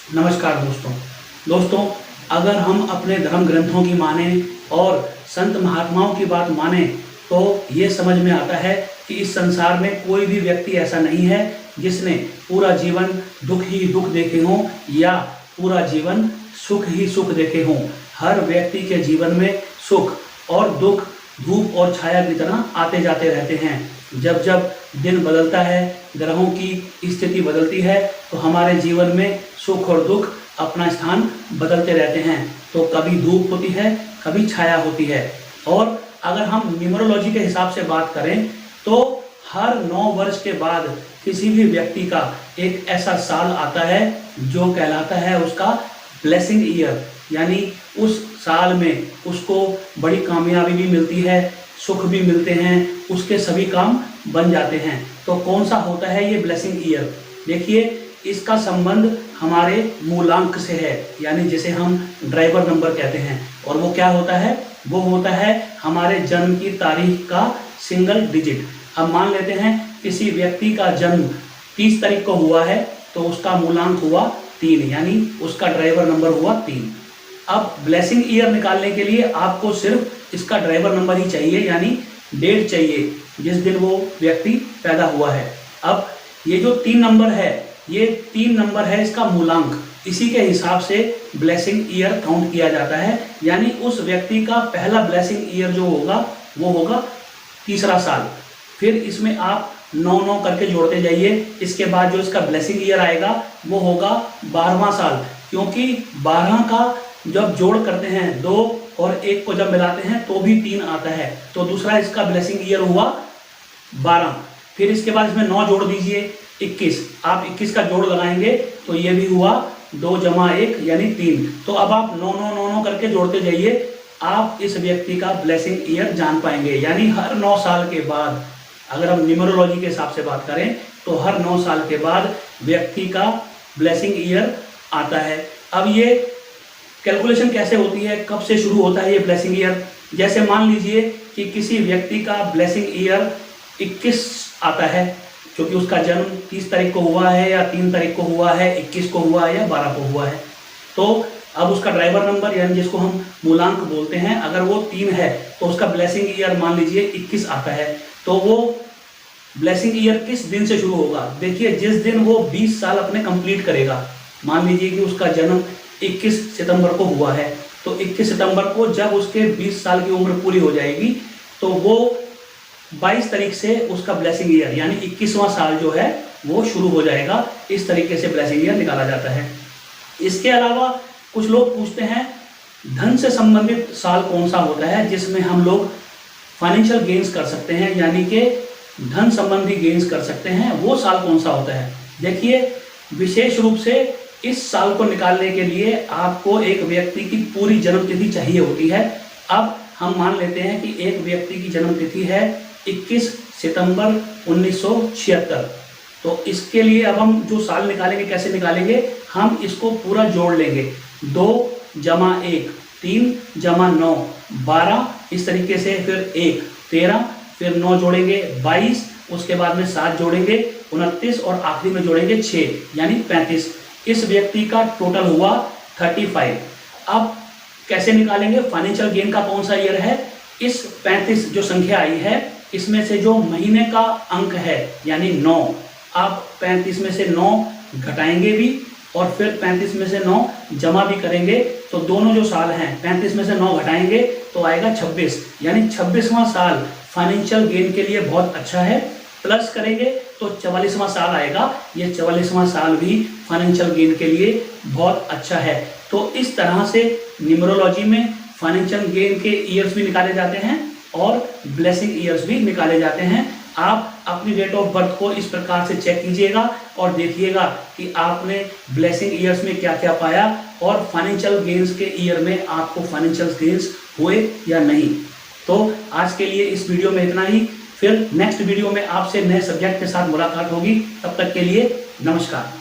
नमस्कार दोस्तों, अगर हम अपने धर्म ग्रंथों की माने और संत महात्माओं की बात माने तो ये समझ में आता है कि इस संसार में कोई भी व्यक्ति ऐसा नहीं है जिसने पूरा जीवन दुख ही दुख देखे हों या पूरा जीवन सुख ही सुख देखे हों। हर व्यक्ति के जीवन में सुख और दुख धूप और छाया की तरह आते जाते रहते हैं। जब जब दिन बदलता है, ग्रहों की स्थिति बदलती है, तो हमारे जीवन में सुख और दुख अपना स्थान बदलते रहते हैं। तो कभी धूप होती है, कभी छाया होती है। और अगर हम न्यूमरोलॉजी के हिसाब से बात करें तो हर 9 वर्ष के बाद किसी भी व्यक्ति का एक ऐसा साल आता है जो कहलाता है उसका ब्लेसिंग ईयर, यानी उस साल में उसको बड़ी कामयाबी भी मिलती है, सुख भी मिलते हैं, उसके सभी काम बन जाते हैं। तो कौन सा होता है ये ब्लेसिंग ईयर? देखिए, इसका संबंध हमारे मूलांक से है, यानी जिसे हम ड्राइवर नंबर कहते हैं। और वो क्या होता है? वो होता है हमारे जन्म की तारीख का सिंगल डिजिट। अब मान लेते हैं किसी व्यक्ति का जन्म 30 तारीख को हुआ है तो उसका मूलांक हुआ 3, यानी उसका ड्राइवर नंबर हुआ 3। अब ब्लेसिंग ईयर निकालने के लिए आपको सिर्फ इसका ड्राइवर नंबर ही चाहिए, यानी डेट चाहिए जिस दिन वो व्यक्ति पैदा हुआ है। अब ये जो 3 नंबर है, ये 3 नंबर है इसका मूलांक। इसी के हिसाब से ब्लेसिंग ईयर काउंट किया जाता है, यानी उस व्यक्ति का पहला ब्लेसिंग ईयर जो होगा वो होगा तीसरा साल। फिर इसमें आप 9 करके जोड़ते जाइए। इसके बाद जो इसका ब्लेसिंग ईयर आएगा वो होगा 12वां साल, क्योंकि 12 का जब जोड़ करते हैं 2 और 1 को जब मिलाते हैं तो भी 3 आता है। तो दूसरा इसका ब्लेसिंग ईयर हुआ 12। फिर इसके बाद इसमें 9 जोड़ दीजिए, 21। आप 21 का जोड़ लगाएंगे तो ये भी हुआ 2 + 1 यानी 3। तो अब आप 9 करके जोड़ते जाइए, आप इस व्यक्ति का ब्लेसिंग ईयर जान पाएंगे। यानी हर 9 साल के बाद, अगर हम न्यूमरोलॉजी के हिसाब से बात करें तो हर 9 साल के बाद व्यक्ति का ब्लेसिंग ईयर आता है। अब ये कैलकुलेशन कैसे होती है, कब से शुरू होता है ये ब्लेसिंग ईयर? जैसे मान लीजिए कि किसी व्यक्ति का ब्लेसिंग ईयर 21 आता है, क्योंकि उसका जन्म 30 तारीख को हुआ है या 3 तारीख को हुआ है, 21 को हुआ है या 12 को हुआ है। तो अब उसका ड्राइवर नंबर यानी जिसको हम मूलांक बोलते हैं, अगर वो 3 है तो उसका ब्लेसिंग ईयर मान लीजिए 21 आता है। तो वो ब्लेसिंग ईयर किस दिन से शुरू होगा? देखिए, जिस दिन वो 20 साल अपने कंप्लीट करेगा। मान लीजिए कि उसका जन्म 21 सितंबर को हुआ है, तो 21 सितंबर को जब उसके 20 साल की उम्र पूरी हो जाएगी तो वो 22 तारीख से उसका ब्लेसिंग ईयर यानी 21वां साल जो है वो शुरू हो जाएगा। इस तरीके से ब्लेसिंग ईयर निकाला जाता है। इसके अलावा कुछ लोग पूछते हैं धन से संबंधित साल कौन सा होता है जिसमें हम लोग फाइनेंशियल गेन्स कर सकते हैं, यानी कि धन संबंधी गेन्स कर सकते हैं, वो साल कौन सा होता है? देखिए, विशेष रूप से इस साल को निकालने के लिए आपको एक व्यक्ति की पूरी जन्म तिथि चाहिए होती है। अब हम मान लेते हैं कि एक व्यक्ति की जन्म तिथि है 21 सितंबर 1976। तो इसके लिए अब हम जो साल निकालेंगे, कैसे निकालेंगे? हम इसको पूरा जोड़ लेंगे। 2 + 1 3 + 9 12, इस तरीके से। फिर 1 13, फिर 9 जोड़ेंगे 22, उसके बाद में 7 जोड़ेंगे 29 और आखिरी में जोड़ेंगे 6 यानी 35। इस व्यक्ति का टोटल हुआ 35। अब कैसे निकालेंगे? फाइनेंशियल गेन का कौन सा ईयर है? इस 35 जो संख्या आई है इसमें से जो महीने का अंक है यानी 9, आप 35 में से 9 घटाएंगे भी और फिर 35 में से 9 जमा भी करेंगे। तो दोनों जो साल हैं 35 में से 9 घटाएंगे तो आएगा 26, यानी 26वां साल फाइनेंशियल गेन के लिए बहुत अच्छा है। प्लस करेंगे तो 44वां साल आएगा, ये 44वां साल भी फाइनेंशियल गेन के लिए बहुत अच्छा है। तो इस तरह से न्यूमरोलॉजी में फाइनेंशियल गेन के ईयर्स भी निकाले जाते हैं और ब्लेसिंग ईयर्स भी निकाले जाते हैं। आप अपनी डेट ऑफ बर्थ को इस प्रकार से चेक कीजिएगा और देखिएगा कि आपने ब्लेसिंग ईयर्स में क्या क्या पाया और फाइनेंशियल गेन्स के ईयर में आपको फाइनेंशियल गेन्स हुए या नहीं। तो आज के लिए इस वीडियो में इतना ही। फिर नेक्स्ट वीडियो में आपसे नए सब्जेक्ट के साथ मुलाकात होगी। तब तक के लिए नमस्कार।